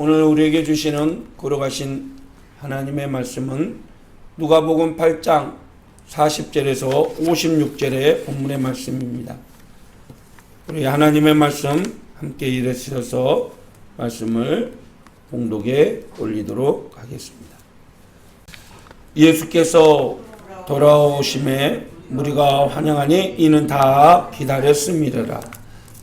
오늘 우리에게 주시는 걸어가신 하나님의 말씀은 누가복음 8장 40절에서 56절의 본문의 말씀입니다. 우리 하나님의 말씀 함께 일으켜서 말씀을 봉독에 올리도록 하겠습니다. 예수께서 돌아오심에 무리가 환영하니 이는 다 기다렸음이라.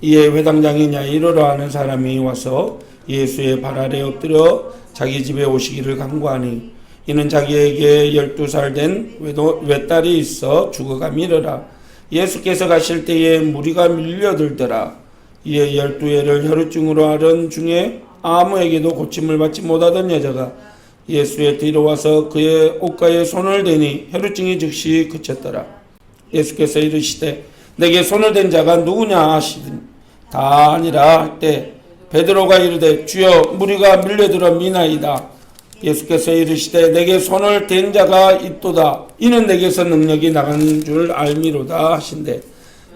이에 회당장인 야이로라 하는 사람이 와서 예수의 발 아래 엎드려 자기 집에 오시기를 간구하니 이는 자기에게 12살 된 외딸이 있어 죽어가미르라. 예수께서 가실 때에 무리가 밀려들더라. 이에 12해를 혈루증으로 앓은 중에 아무에게도 고침을 받지 못하던 여자가 예수의 뒤로 와서 그의 옷가에 손을 대니 혈루증이 즉시 그쳤더라. 예수께서 이르시되 내게 손을 댄 자가 누구냐 하시더니 다 아니라 할 때 베드로가 이르되 주여 무리가 밀려들어 미나이다. 예수께서 이르시되 내게 손을 댄 자가 있도다. 이는 내게서 능력이 나간 줄 알미로다 하신대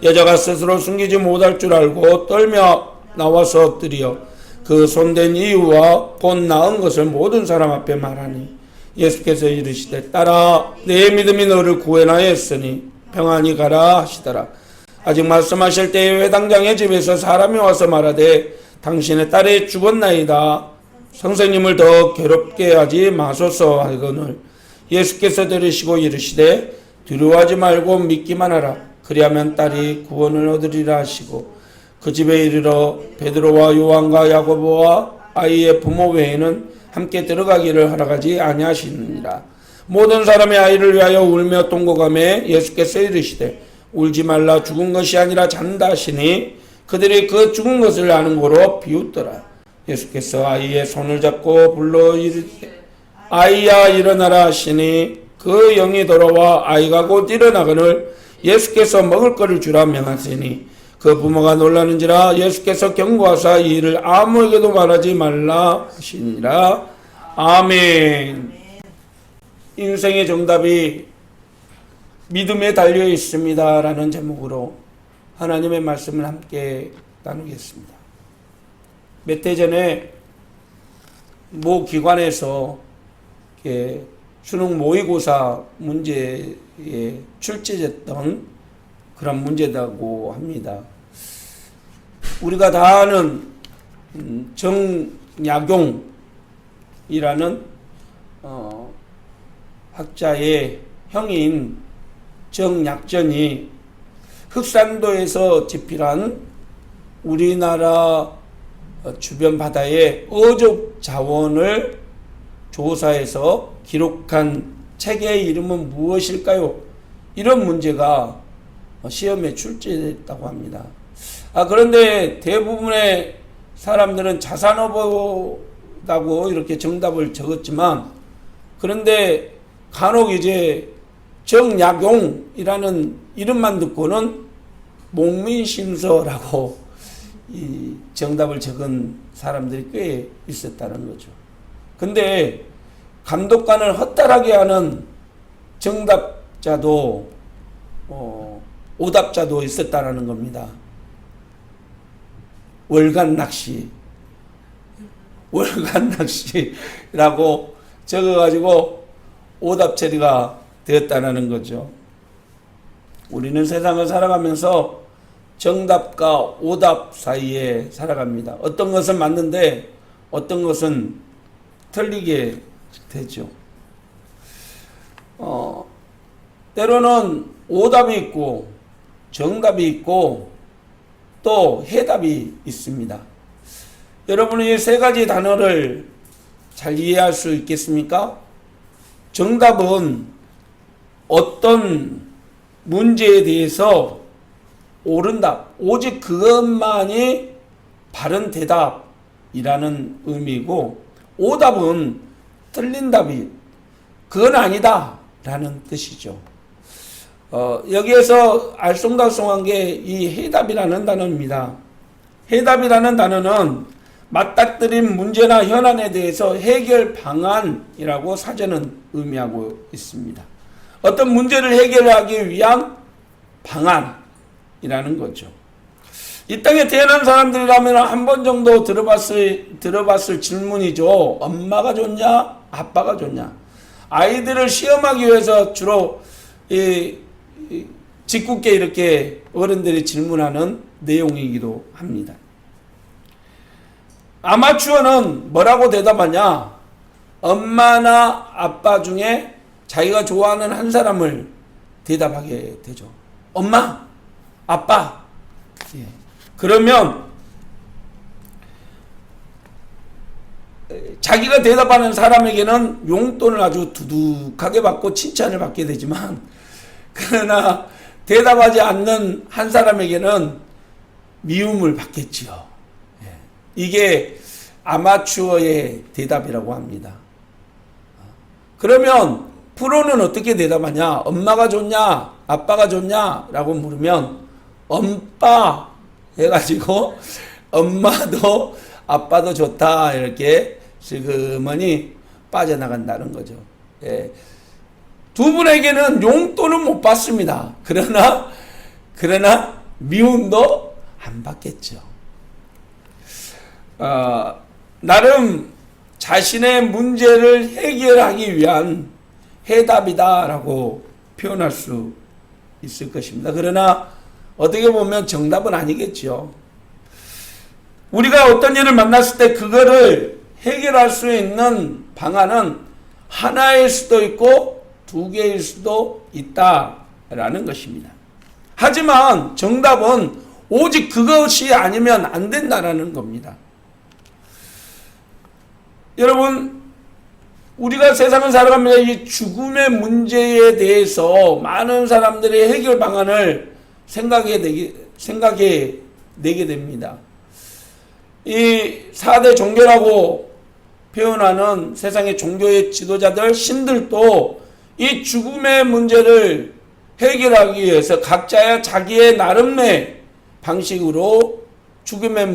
여자가 스스로 숨기지 못할 줄 알고 떨며 나와서 엎드려 그 손댄 이유와 곧 나은 것을 모든 사람 앞에 말하니 예수께서 이르시되 딸아 내 믿음이 너를 구원하였으니 평안히 가라 하시더라. 아직 말씀하실 때에 회당장의 집에서 사람이 와서 말하되 당신의 딸이 죽었나이다. 선생님을 더 괴롭게 하지 마소서 하거늘 예수께서 들으시고 이르시되 두려워하지 말고 믿기만 하라. 그리하면 딸이 구원을 얻으리라 하시고 그 집에 이르러 베드로와 요한과 야고보와 아이의 부모 외에는 함께 들어가기를 허락하지 아니하시니라. 모든 사람의 아이를 위하여 울며 통곡하며 예수께서 이르시되 울지 말라 죽은 것이 아니라 잔다 하시니 그들이 그 죽은 것을 아는 고로 비웃더라. 예수께서 아이의 손을 잡고 불러 이르되 아이야 일어나라 하시니 그 영이 돌아와 아이가 곧 일어나거늘 예수께서 먹을 것을 주라 명하시니 그 부모가 놀라는지라. 예수께서 경고하사 이 일을 아무에게도 말하지 말라 하시니라. 아멘. 인생의 정답이 믿음에 달려 있습니다 라는 제목으로 하나님의 말씀을 함께 나누겠습니다. 몇 해 전에 모 기관에서 수능 모의고사 문제에 출제됐던 그런 문제라고 합니다. 우리가 다 아는 정약용이라는 학자의 형인 정약전이 흑산도에서 집필한 우리나라 주변 바다의 어족 자원을 조사해서 기록한 책의 이름은 무엇일까요? 이런 문제가 시험에 출제됐다고 합니다. 그런데 대부분의 사람들은 자산어보다고 이렇게 정답을 적었지만 그런데 간혹 이제 정약용이라는 이름만 듣고는 목민심서라고 이 정답을 적은 사람들이 꽤 있었다는 거죠. 근데 감독관을 헛다하게 하는 정답자도 오답자도 있었다는 겁니다. 월간 낚시라고 적어가지고 오답 처리가 되었다는 거죠. 우리는 세상을 살아가면서 정답과 오답 사이에 살아갑니다. 어떤 것은 맞는데 어떤 것은 틀리게 되죠. 때로는 오답이 있고 정답이 있고 또 해답이 있습니다. 여러분은 이 세 가지 단어를 잘 이해할 수 있겠습니까? 정답은 어떤 문제에 대해서 옳은 답, 오직 그것만이 바른 대답이라는 의미고 오답은 틀린 답이 그건 아니다 라는 뜻이죠. 여기에서 알쏭달쏭한 게 이 해답이라는 단어입니다. 해답이라는 단어는 맞닥뜨린 문제나 현안에 대해서 해결 방안이라고 사전은 의미하고 있습니다. 어떤 문제를 해결하기 위한 방안이라는 거죠. 이 땅에 태어난 사람들이라면 한 번 정도 들어봤을 질문이죠. 엄마가 좋냐? 아빠가 좋냐? 아이들을 시험하기 위해서 주로 짓궂게 이렇게 어른들이 질문하는 내용이기도 합니다. 아마추어는 뭐라고 대답하냐? 엄마나 아빠 중에 자기가 좋아하는 한 사람을 대답하게 되죠. 엄마, 아빠. 예. 그러면 자기가 대답하는 사람에게는 용돈을 아주 두둑하게 받고 칭찬을 받게 되지만, 그러나 대답하지 않는 한 사람에게는 미움을 받겠지요. 예. 이게 아마추어의 대답이라고 합니다. 그러면 프로는 어떻게 대답하냐? 엄마가 좋냐? 아빠가 좋냐? 라고 물으면 엄빠 해가지고 엄마도 아빠도 좋다 이렇게 슬그머니 빠져나간다는 거죠. 예. 두 분에게는 용돈은 못 받습니다. 그러나 미움도 안 받겠죠. 나름 자신의 문제를 해결하기 위한 해답이다라고 표현할 수 있을 것입니다. 그러나 어떻게 보면 정답은 아니겠죠. 우리가 어떤 일을 만났을 때 그거를 해결할 수 있는 방안은 하나일 수도 있고 두 개일 수도 있다라는 것입니다. 하지만 정답은 오직 그것이 아니면 안 된다라는 겁니다. 여러분, 우리가 세상을 살아가면서 이 죽음의 문제에 대해서 많은 사람들의 해결 방안을 생각해 내게 됩니다. 이 4대 종교라고 표현하는 세상의 종교의 지도자들, 신들도 이 죽음의 문제를 해결하기 위해서 각자의 자기의 나름의 방식으로 죽음의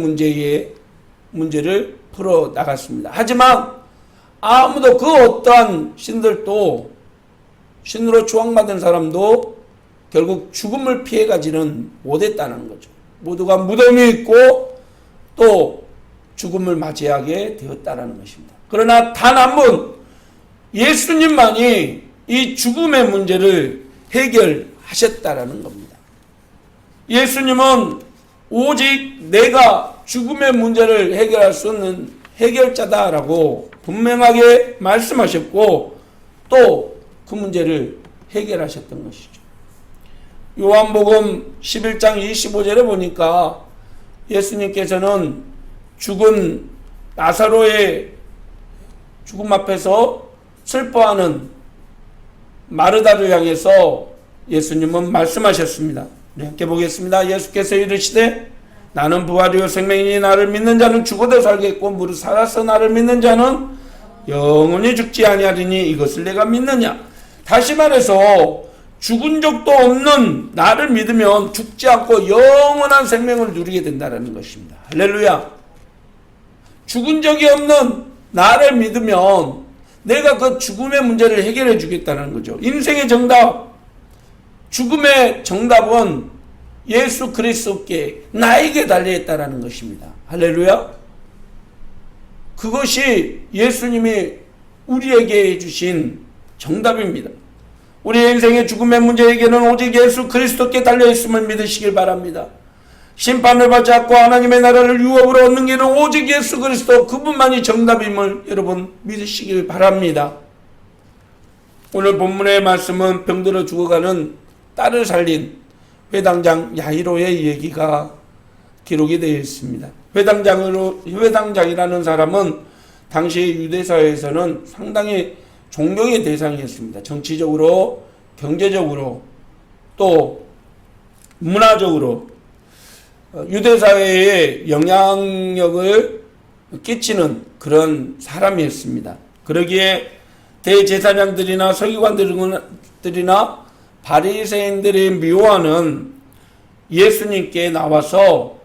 문제를 풀어 나갔습니다. 하지만 아무도 그 어떠한 신들도, 신으로 추앙받은 사람도 결국 죽음을 피해가지는 못했다는 거죠. 모두가 무덤이 있고 또 죽음을 맞이하게 되었다는 것입니다. 그러나 단 한 분, 예수님만이 이 죽음의 문제를 해결하셨다라는 겁니다. 예수님은 오직 내가 죽음의 문제를 해결할 수 있는 해결자다라고 분명하게 말씀하셨고 또 그 문제를 해결하셨던 것이죠. 요한복음 11장 25절에 보니까 예수님께서는 죽은 나사로의 죽음 앞에서 슬퍼하는 마르다를 향해서 예수님은 말씀하셨습니다. 함께 보겠습니다. 예수께서 이르시되 나는 부활이요 생명이니 나를 믿는 자는 죽어도 살겠고 무릇 살아서 나를 믿는 자는 영원히 죽지 아니하리니 이것을 내가 믿느냐. 다시 말해서 죽은 적도 없는 나를 믿으면 죽지 않고 영원한 생명을 누리게 된다는 것입니다. 할렐루야. 죽은 적이 없는 나를 믿으면 내가 그 죽음의 문제를 해결해 주겠다는 거죠. 인생의 정답, 죽음의 정답은 예수 그리스도께 나에게 달려있다는 것입니다. 할렐루야. 그것이 예수님이 우리에게 해주신 정답입니다. 우리 인생의 죽음의 문제 해결은 오직 예수 그리스도께 달려있음을 믿으시길 바랍니다. 심판을 받지 않고 하나님의 나라를 유업으로 얻는 길은 오직 예수 그리스도 그분만이 정답임을 여러분 믿으시길 바랍니다. 오늘 본문의 말씀은 병들어 죽어가는 딸을 살린 회당장 야이로의 얘기가 기록이 되어 있습니다. 회당장이라는 사람은 당시 유대사회에서는 상당히 존경의 대상이었습니다. 정치적으로, 경제적으로, 또 문화적으로 유대사회에 영향력을 끼치는 그런 사람이었습니다. 그러기에 대제사장들이나 서기관들이나 바리새인들이 미워하는 예수님께 나와서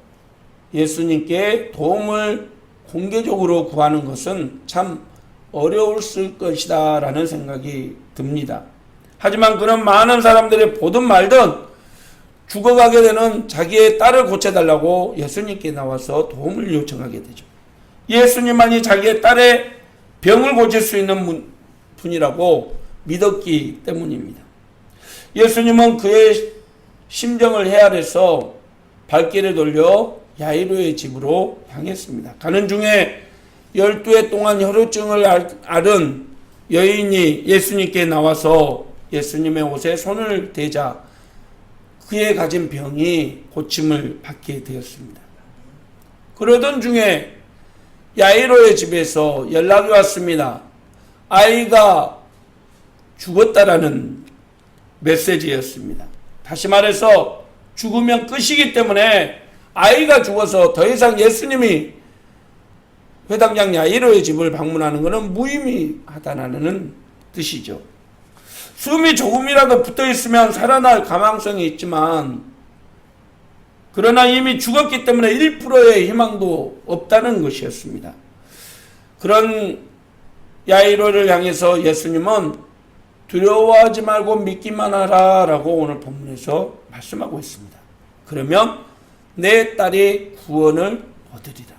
예수님께 도움을 공개적으로 구하는 것은 참 어려웠을 것이다 라는 생각이 듭니다. 하지만 그런 많은 사람들이 보든 말든 죽어가게 되는 자기의 딸을 고쳐달라고 예수님께 나와서 도움을 요청하게 되죠. 예수님만이 자기의 딸의 병을 고칠 수 있는 분이라고 믿었기 때문입니다. 예수님은 그의 심정을 헤아려서 발길을 돌려 야이로의 집으로 향했습니다. 가는 중에 12해 동안 혈루증을 앓은 여인이 예수님께 나와서 예수님의 옷에 손을 대자 그의 가진 병이 고침을 받게 되었습니다. 그러던 중에 야이로의 집에서 연락이 왔습니다. 아이가 죽었다라는 메시지였습니다. 다시 말해서 죽으면 끝이기 때문에 아이가 죽어서 더 이상 예수님이 회당장 야이로의 집을 방문하는 것은 무의미하다는 뜻이죠. 숨이 조금이라도 붙어 있으면 살아날 가망성이 있지만 그러나 이미 죽었기 때문에 1%의 희망도 없다는 것이었습니다. 그런 야이로를 향해서 예수님은 두려워하지 말고 믿기만 하라 라고 오늘 본문에서 말씀하고 있습니다. 그러면 내 딸이 구원을 얻으리라.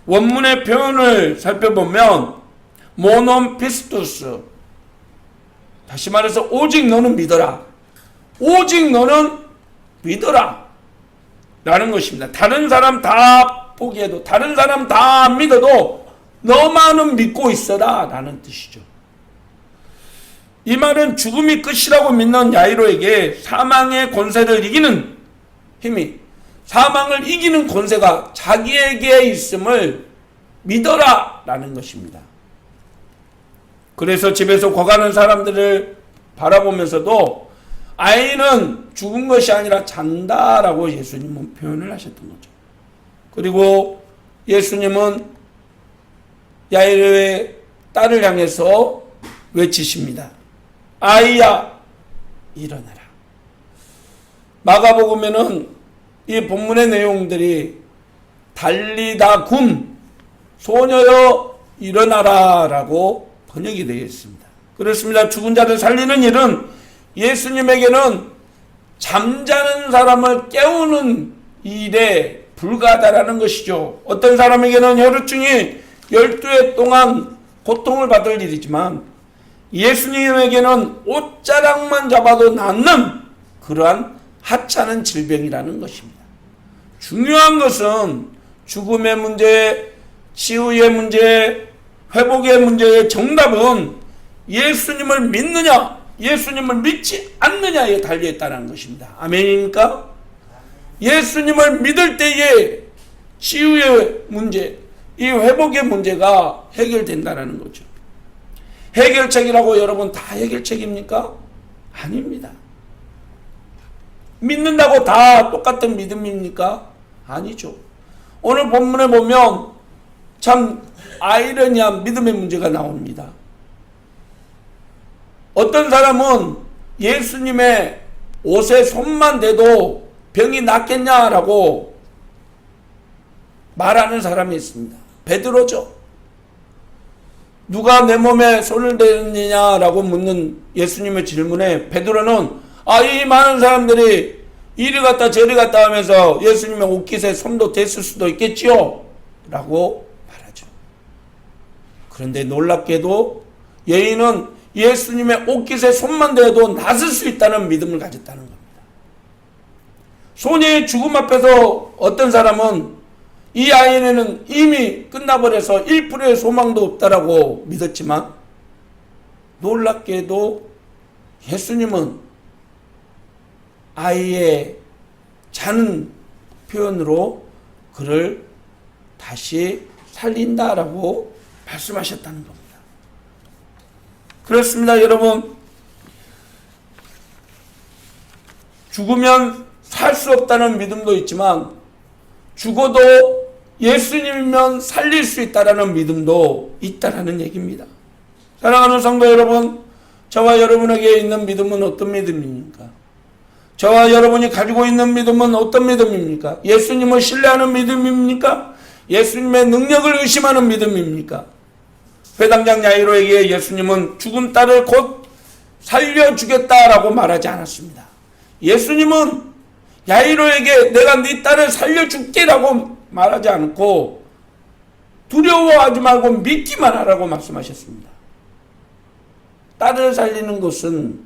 원문의 표현을 살펴보면 모논 피스투스, 다시 말해서 오직 너는 믿어라. 오직 너는 믿어라 라는 것입니다. 다른 사람 다 포기해도, 다른 사람 다 안 믿어도 너만은 믿고 있어라 라는 뜻이죠. 이 말은 죽음이 끝이라고 믿는 야이로에게 사망의 권세를 이기는 힘이, 사망을 이기는 권세가 자기에게 있음을 믿어라 라는 것입니다. 그래서 집에서 거가는 사람들을 바라보면서도 아이는 죽은 것이 아니라 잔다라고 예수님은 표현을 하셨던 거죠. 그리고 예수님은 야이로의 딸을 향해서 외치십니다. 아이야, 일어나라. 마가복음에는 이 본문의 내용들이 달리다 굼, 소녀여 일어나라 라고 번역이 되어 있습니다. 그렇습니다. 죽은 자를 살리는 일은 예수님에게는 잠자는 사람을 깨우는 일에 불과하다라는 것이죠. 어떤 사람에게는 혈루증이 12해 동안 고통을 받을 일이지만 예수님에게는 옷자락만 잡아도 낫는 그러한 하찮은 질병이라는 것입니다. 중요한 것은 죽음의 문제, 치유의 문제, 회복의 문제의 정답은 예수님을 믿느냐, 예수님을 믿지 않느냐에 달려있다는 것입니다. 아멘입니까? 예수님을 믿을 때에 치유의 문제, 이 회복의 문제가 해결된다는 거죠. 해결책이라고 여러분 다 해결책입니까? 아닙니다. 믿는다고 다 똑같은 믿음입니까? 아니죠. 오늘 본문에 보면 참 아이러니한 믿음의 문제가 나옵니다. 어떤 사람은 예수님의 옷에 손만 대도 병이 낫겠냐라고 말하는 사람이 있습니다. 베드로죠. 누가 내 몸에 손을 대느냐라고 묻는 예수님의 질문에 베드로는 이 많은 사람들이 이리 갔다 저리 갔다 하면서 예수님의 옷깃에 손도 댔을 수도 있겠지요 라고 말하죠. 그런데 놀랍게도 여인은 예수님의 옷깃에 손만 대도 낫을 수 있다는 믿음을 가졌다는 겁니다. 소녀의 죽음 앞에서 어떤 사람은 이 아이는 이미 끝나버려서 1%의 소망도 없다라고 믿었지만 놀랍게도 예수님은 아이의 자는 표현으로 그를 다시 살린다라고 말씀하셨다는 겁니다. 그렇습니다, 여러분. 죽으면 살 수 없다는 믿음도 있지만 죽어도 예수님이면 살릴 수 있다라는 믿음도 있다라는 얘기입니다. 사랑하는 성도 여러분, 저와 여러분에게 있는 믿음은 어떤 믿음입니까? 저와 여러분이 가지고 있는 믿음은 어떤 믿음입니까? 예수님을 신뢰하는 믿음입니까? 예수님의 능력을 의심하는 믿음입니까? 회당장 야이로에게 예수님은 죽은 딸을 곧 살려주겠다라고 말하지 않았습니다. 예수님은 야이로에게 내가 네 딸을 살려줄게라고 말하지 않고 두려워하지 말고 믿기만 하라고 말씀하셨습니다. 딸을 살리는 것은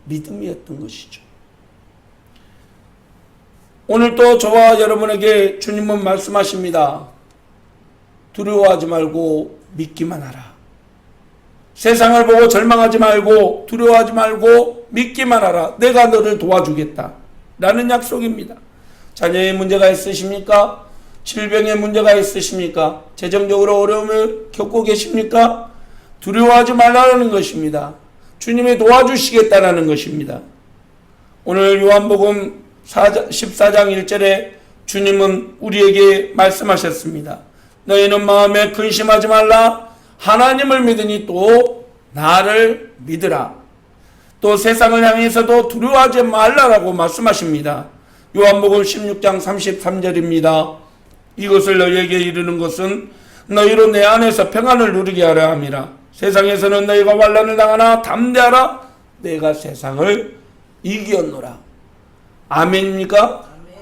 믿음이었던 것이죠. 오늘 또 저와 여러분에게 주님은 말씀하십니다. 두려워하지 말고 믿기만 하라. 세상을 보고 절망하지 말고 두려워하지 말고 믿기만 하라. 내가 너를 도와주겠다. 라는 약속입니다. 자녀의 문제가 있으십니까? 질병의 문제가 있으십니까? 재정적으로 어려움을 겪고 계십니까? 두려워하지 말라는 것입니다. 주님이 도와주시겠다라는 것입니다. 오늘 요한복음 14장 1절에 주님은 우리에게 말씀하셨습니다. 너희는 마음에 근심하지 말라. 하나님을 믿으니 또 나를 믿으라. 또 세상을 향해서도 두려워하지 말라라고 말씀하십니다. 요한복음 16장 33절입니다. 이것을 너희에게 이르는 것은 너희로 내 안에서 평안을 누리게 하려 함이라. 세상에서는 너희가 환난을 당하나 담대하라. 내가 세상을 이기었노라. 아멘입니까? 아멘.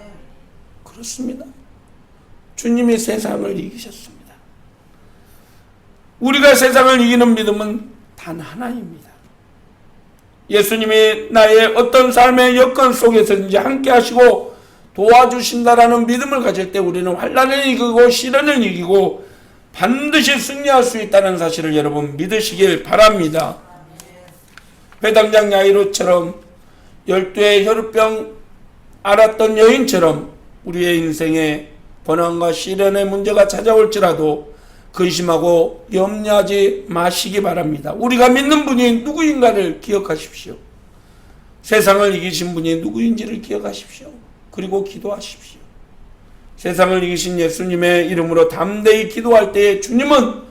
그렇습니다. 주님이 세상을 이기셨습니다. 우리가 세상을 이기는 믿음은 단 하나입니다. 예수님이 나의 어떤 삶의 여건 속에서든지 함께 하시고 도와주신다라는 믿음을 가질 때 우리는 환난을 이기고 시련을 이기고 반드시 승리할 수 있다는 사실을 여러분 믿으시길 바랍니다. 회당장 야이로처럼 12의 혈우병 앓았던 여인처럼 우리의 인생에 고난과 시련의 문제가 찾아올지라도 근심하고 염려하지 마시기 바랍니다. 우리가 믿는 분이 누구인가를 기억하십시오. 세상을 이기신 분이 누구인지를 기억하십시오. 그리고 기도하십시오. 세상을 이기신 예수님의 이름으로 담대히 기도할 때에 주님은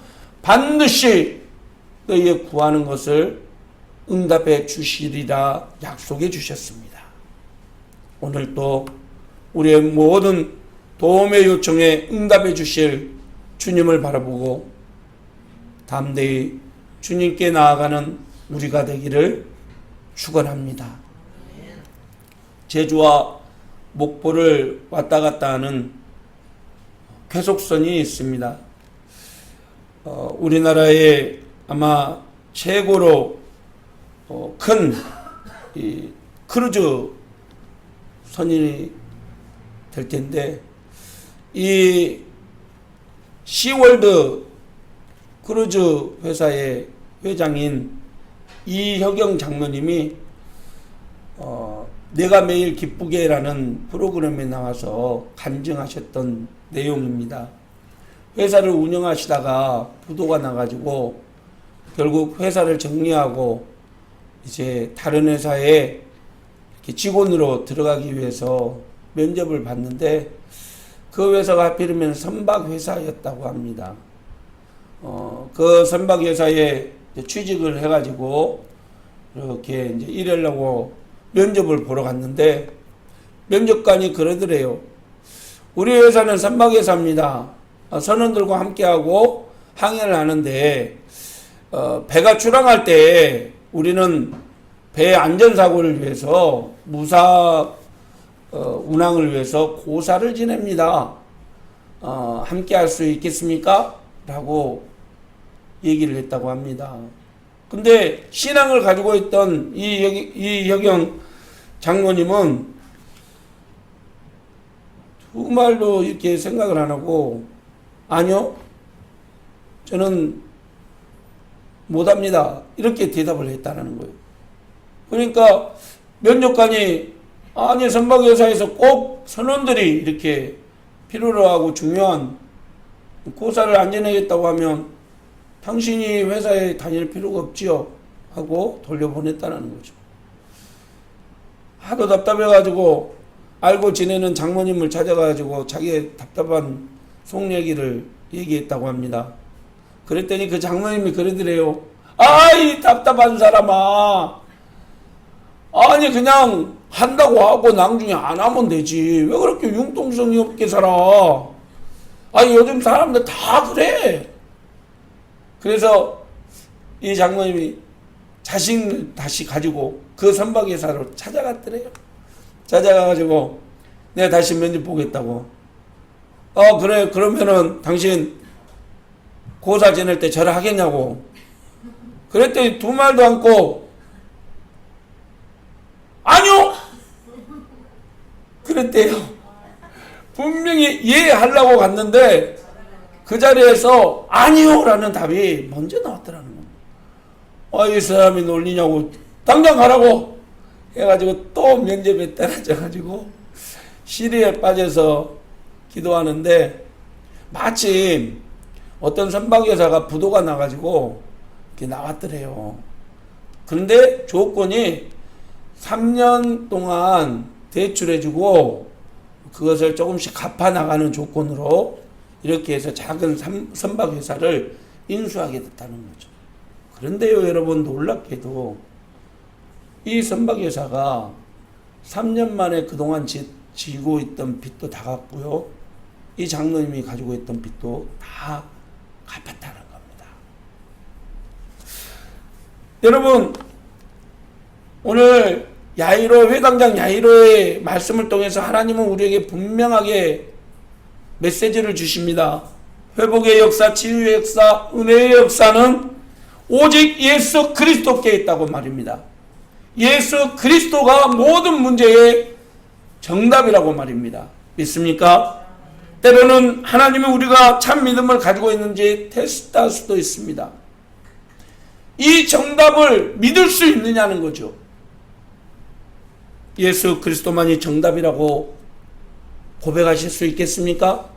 반드시 너희의 구하는 것을 응답해 주시리라 약속해 주셨습니다. 오늘 또 우리의 모든 도움의 요청에 응답해 주실 주님을 바라보고 담대히 주님께 나아가는 우리가 되기를 축원합니다. 제주와 목포를 왔다 갔다 하는 쾌속선이 있습니다. 우리나라의 아마 최고로 큰 크루즈 선이 될 텐데, 이 시월드 크루즈 회사의 회장인 이혁영 장로님이 내가 매일 기쁘게라는 프로그램에 나와서 간증하셨던 내용입니다. 회사를 운영하시다가 부도가 나가지고 결국 회사를 정리하고 이제 다른 회사에 직원으로 들어가기 위해서 면접을 봤는데 그 회사가 하필이면 선박회사였다고 합니다. 그 선박회사에 취직을 해가지고 이렇게 이제 일하려고 면접을 보러 갔는데 면접관이 그러더래요. 우리 회사는 선박회사입니다. 선원들과 함께하고 항해를 하는데 배가 출항할 때 우리는 배 안전사고를 위해서 무사 운항을 위해서 고사를 지냅니다. 함께 할 수 있겠습니까? 라고 얘기를 했다고 합니다. 근데 신앙을 가지고 있던 이혁영 장로님은 정말로 이렇게 생각을 안 하고 아니요, 저는 못합니다. 이렇게 대답을 했다는 거예요. 그러니까 면접관이 아니 선박회사에서 꼭 선원들이 이렇게 필요로 하고 중요한 고사를 안 지내겠다고 하면 당신이 회사에 다닐 필요가 없지요 하고 돌려보냈다는 거죠. 하도 답답해가지고 알고 지내는 장모님을 찾아가지고 자기의 답답한 속 얘기를 얘기했다고 합니다. 그랬더니 그 장모님이 그러더래요. 아이 답답한 사람아, 아니 그냥 한다고 하고 나중에 안 하면 되지 왜 그렇게 융통성이 없게 살아. 아니 요즘 사람들 다 그래. 그래서 이 장모님이 자신을 다시 가지고 그 선박회사로 찾아갔더래요. 찾아가가지고 내가 다시 면접 보겠다고. 그래, 그러면은 당신 고사 지낼 때 절을 하겠냐고. 그랬더니 두 말도 않고 아니요! 그랬대요. 분명히 예 하려고 갔는데 그 자리에서 아니요! 라는 답이 먼저 나왔더라는 겁니다. 이 사람이 놀리냐고. 당장 가라고! 해가지고 또 면접에 떨어져가지고 시리에 빠져서 기도하는데 마침 어떤 선박여사가 부도가 나가지고 이렇게 나왔더래요. 그런데 조건이 3년 동안 대출해주고 그것을 조금씩 갚아 나가는 조건으로 이렇게 해서 작은 선박회사를 인수하게 됐다는 거죠. 그런데요, 여러분, 놀랍게도 이 선박회사가 3년 만에 그동안 지고 있던 빚도 다 갚고요, 이 장로님이 가지고 있던 빚도 다 갚았다는 겁니다. 여러분, 오늘 회당장 야이로의 말씀을 통해서 하나님은 우리에게 분명하게 메시지를 주십니다. 회복의 역사, 치유의 역사, 은혜의 역사는 오직 예수 그리스도께 있다고 말입니다. 예수 그리스도가 모든 문제의 정답이라고 말입니다. 믿습니까? 때로는 하나님이 우리가 참 믿음을 가지고 있는지 테스트할 수도 있습니다. 이 정답을 믿을 수 있느냐는 거죠. 예수 그리스도만이 정답이라고 고백하실 수 있겠습니까?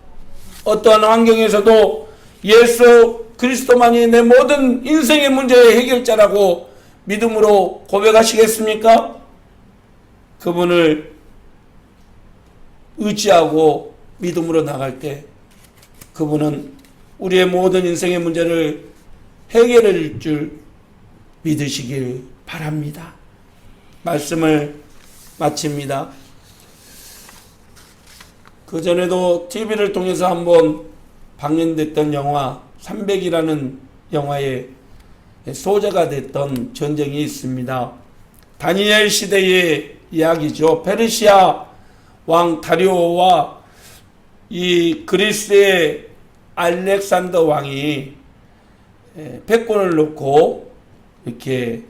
어떠한 환경에서도 예수 그리스도만이 내 모든 인생의 문제의 해결자라고 믿음으로 고백하시겠습니까? 그분을 의지하고 믿음으로 나갈 때 그분은 우리의 모든 인생의 문제를 해결해 줄 줄 믿으시길 바랍니다. 말씀을 마칩니다. 그 전에도 TV를 통해서 한번 방영됐던 영화 300이라는 영화의 소재가 됐던 전쟁이 있습니다. 다니엘 시대의 이야기죠. 페르시아 왕 다리오와 이 그리스의 알렉산더 왕이 패권을 놓고 이렇게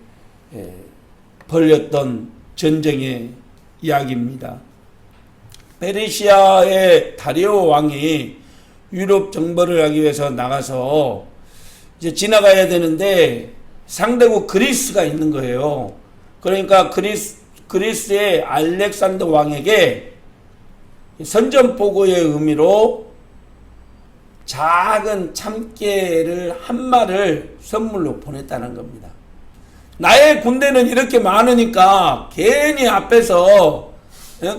벌였던 전쟁의 이야기입니다. 페르시아의 다리오 왕이 유럽 정벌을 하기 위해서 나가서 이제 지나가야 되는데 상대국 그리스가 있는 거예요. 그러니까 그리스의 알렉산더 왕에게 선전포고의 의미로 작은 참깨를 한 마리를 선물로 보냈다는 겁니다. 나의 군대는 이렇게 많으니까 괜히 앞에서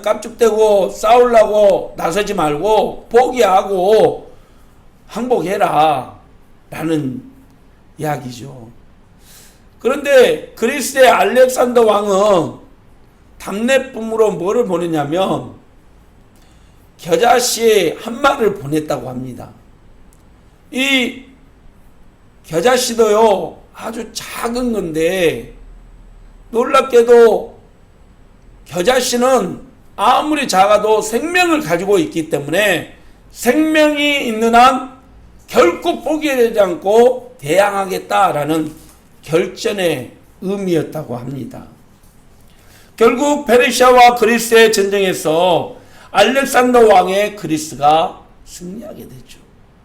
깝죽대고 싸우려고 나서지 말고 포기하고 항복해라 라는 이야기죠. 그런데 그리스의 알렉산더 왕은 답례품으로 뭐를 보냈냐면 겨자씨 한 마리를 보냈다고 합니다. 이 겨자씨도요 아주 작은 건데 놀랍게도 겨자씨는 아무리 작아도 생명을 가지고 있기 때문에 생명이 있는 한 결코 포기하지 않고 대항하겠다라는 결전의 의미였다고 합니다. 결국 페르시아와 그리스의 전쟁에서 알렉산더 왕의 그리스가 승리하게 되죠.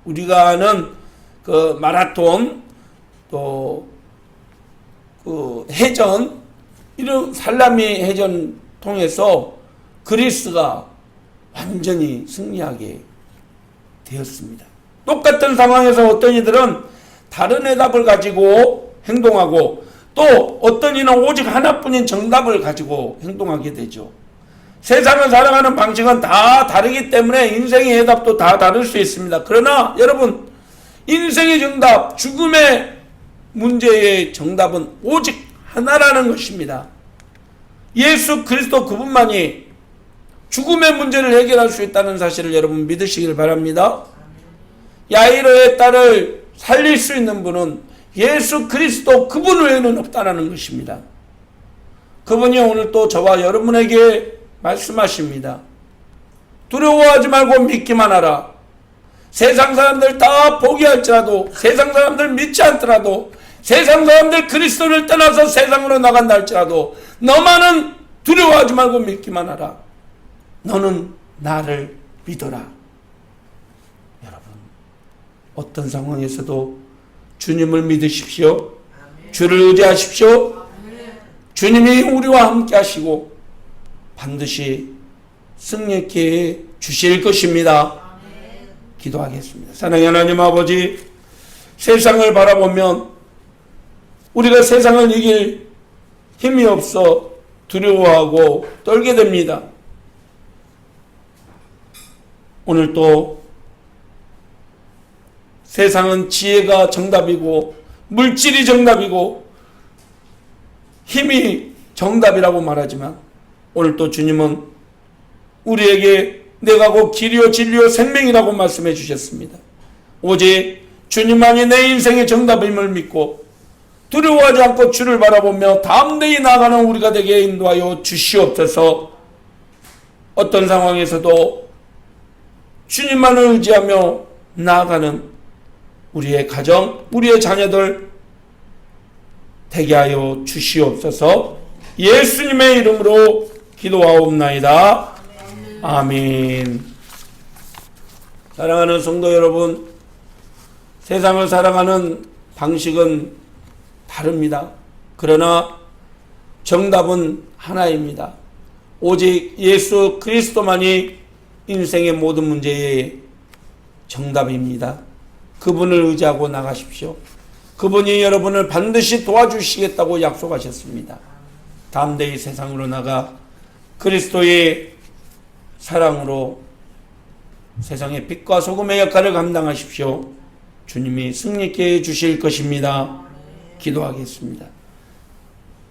우리가 아는 그 마라톤 또 그 해전 이런 살라미 해전 통해서 그리스가 완전히 승리하게 되었습니다. 똑같은 상황에서 어떤 이들은 다른 해답을 가지고 행동하고 또 어떤 이는 오직 하나뿐인 정답을 가지고 행동하게 되죠. 세상을 살아가는 방식은 다 다르기 때문에 인생의 해답도 다 다를 수 있습니다. 그러나 여러분, 인생의 정답, 죽음의 문제의 정답은 오직 하나라는 것입니다. 예수 그리스도 그분만이 죽음의 문제를 해결할 수 있다는 사실을 여러분 믿으시길 바랍니다. 야이로의 딸을 살릴 수 있는 분은 예수 그리스도 그분 외에는 없다는 것입니다. 그분이 오늘 또 저와 여러분에게 말씀하십니다. 두려워하지 말고 믿기만 하라. 세상 사람들 다 포기할지라도, 세상 사람들 믿지 않더라도, 세상 사람들 그리스도를 떠나서 세상으로 나간다 할지라도 너만은 두려워하지 말고 믿기만 하라. 너는 나를 믿어라. 여러분, 어떤 상황에서도 주님을 믿으십시오. 주를 의지하십시오. 주님이 우리와 함께 하시고 반드시 승리케 해 주실 것입니다. 기도하겠습니다. 사랑의 하나님 아버지, 세상을 바라보면 우리가 세상을 이길 힘이 없어 두려워하고 떨게 됩니다. 오늘 또 세상은 지혜가 정답이고 물질이 정답이고 힘이 정답이라고 말하지만 오늘 또 주님은 우리에게 내가 곧 길이요 진리요 생명이라고 말씀해 주셨습니다. 오직 주님만이 내 인생의 정답임을 믿고 두려워하지 않고 주를 바라보며 담대히 나아가는 우리가 되게 인도하여 주시옵소서. 어떤 상황에서도 주님만을 의지하며 나아가는 우리의 가정, 우리의 자녀들 되게 하여 주시옵소서. 예수님의 이름으로 기도하옵나이다. 아멘. 사랑하는 성도 여러분, 세상을 살아가는 방식은 다릅니다. 그러나 정답은 하나입니다. 오직 예수 그리스도만이 인생의 모든 문제의 정답입니다. 그분을 의지하고 나가십시오. 그분이 여러분을 반드시 도와주시겠다고 약속하셨습니다. 담대히 세상으로 나가 그리스도의 사랑으로 세상의 빛과 소금의 역할을 감당하십시오. 주님이 승리케 해주실 것입니다. 기도하겠습니다.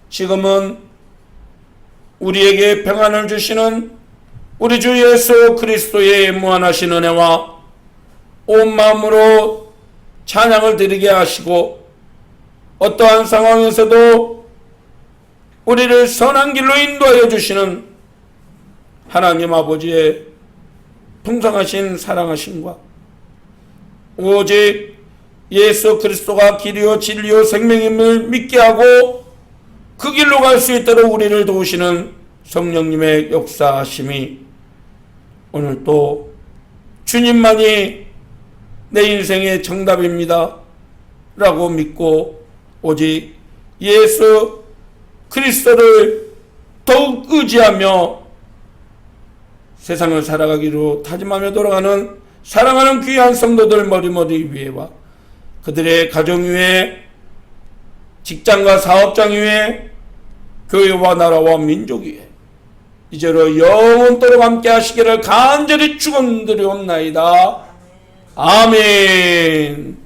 지금은 우리에게 평안을 주시는 우리 주 예수 그리스도의 무한하신 은혜와 온 마음으로 찬양을 드리게 하시고 어떠한 상황에서도 우리를 선한 길로 인도하여 주시는 하나님 아버지의 풍성하신 사랑하심과 오직 예수 그리스도가 길이요 진리요 생명임을 믿게 하고 그 길로 갈 수 있도록 우리를 도우시는 성령님의 역사하심이 오늘 또 주님만이 내 인생의 정답입니다 라고 믿고 오직 예수 그리스도를 더욱 의지하며 세상을 살아가기로 다짐하며 돌아가는 사랑하는 귀한 성도들 머리머리 위에와 그들의 가정 위에 직장과 사업장 위에 교회와 나라와 민족 위에 이제로 영원토록 함께 하시기를 간절히 축원드리옵나이다. 아멘.